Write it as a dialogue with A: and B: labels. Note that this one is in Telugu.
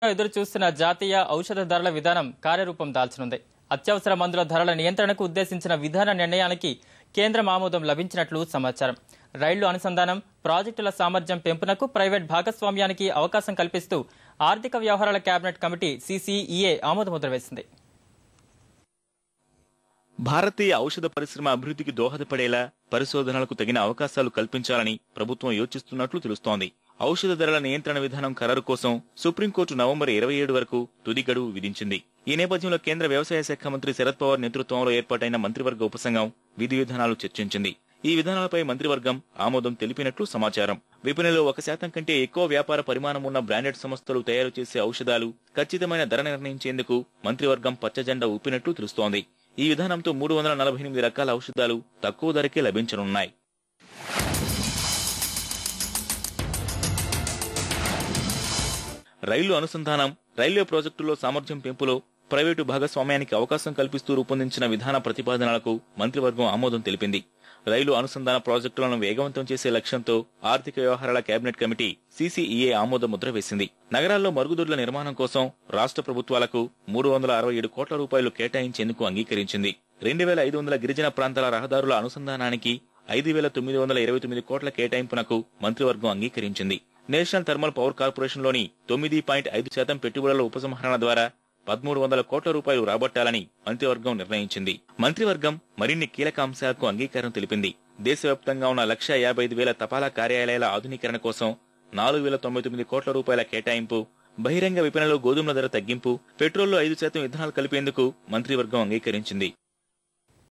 A: ఎదురు చూస్తున్న జాతీయ ఔషధ ధరల విధానం కార్యరూపం దాల్చనుంది. అత్యవసర మందుల ధరల నియంత్రణకు ఉద్దేశించిన విధాన నిర్ణయానికి కేంద్రం ఆమోదం లభించినట్లు సమాచారం. రైళ్లు అనుసంధానం, ప్రాజెక్టుల సామర్థ్యం పెంపునకు ప్రైవేట్ భాగస్వామ్యానికి అవకాశం కల్పిస్తూ ఆర్థిక వ్యవహారాల కేబినెట్ కమిటీ CCEA ఆమోదముద్ర వేసింది.
B: భారతీయ ఔషధ పరిశ్రమ అభివృద్ధికి దోహదపడేలా పరిశోధనలకు తగిన అవకాశాలు కల్పించాలని ప్రభుత్వం యోచిస్తున్నట్లు తెలుస్తోంది. ఔషధ ధరల నియంత్రణ విధానం ఖరారు కోసం సుప్రీంకోర్టు నవంబర్ 27 వరకు తుది గడువు విధించింది. ఈ నేపథ్యంలో కేంద్ర వ్యవసాయ శాఖ మంత్రి శరద్ పవార్ నేతృత్వంలో ఏర్పాటైన మంత్రివర్గ ఉపసంఘం విధి విధానాలు చర్చించింది. ఈ విధానాలపై మంత్రివర్గం ఆమోదం తెలిపినట్లు సమాచారం. విపణిలో 1% కంటే ఎక్కువ వ్యాపార పరిమాణం ఉన్న బ్రాండెడ్ సంస్థలు తయారు చేసే ఔషధాలు ఖచ్చితమైన ధర నిర్ణయించేందుకు మంత్రివర్గం పచ్చజెండా ఊపినట్లు తెలుస్తోంది. ఈ విధానంతో 348 రకాల ఔషధాలు తక్కువ ధరకే లభించనున్నాయి. రైలు అనుసంధానం, రైల్వే ప్రాజెక్టుల్లో సామర్థ్యం పెంపులో ప్రైవేటు భాగస్వామ్యానికి అవకాశం కల్పిస్తూ రూపొందించిన విధాన ప్రతిపాదనలకు మంత్రివర్గం ఆమోదం తెలిపింది. రైలు అనుసంధాన ప్రాజెక్టులను వేగవంతం చేసే లక్ష్యంతో ఆర్థిక వ్యవహారాల కేబినెట్ కమిటీ CCEA ఆమోద ముద్ర వేసింది. నగరాల్లో మరుగుదొడ్ల నిర్మాణం కోసం రాష్ట్ర ప్రభుత్వాలకు 367 కోట్ల రూపాయలు కేటాయించేందుకు అంగీకరించింది. 2500 గిరిజన ప్రాంతాల రహదారుల అనుసంధానానికి 5929 కోట్ల కేటాయింపునకు మంత్రివర్గం అంగీకరించింది. నేషనల్ థర్మల్ పవర్ కార్పొరేషన్లోని 9.5% పెట్టుబడుల ఉపసంహరణ ద్వారా 1300 కోట్ల రూపాయలు రాబట్టాలని మంత్రివర్గం నిర్ణయించింది. మంత్రివర్గం మరిన్ని కీలక అంశాలకు అంగీకారం తెలిపింది. దేశవ్యాప్తంగా ఉన్న 155,000 తపాలా కార్యాలయాల ఆధునీకరణ కోసం 4,099 కోట్ల రూపాయల కేటాయింపు, బహిరంగ విపణిలో గోధుమల ధర తగ్గింపు, పెట్రోల్లో 5% ఇథనాల్ కలిపేందుకు మంత్రివర్గం అంగీకరించింది.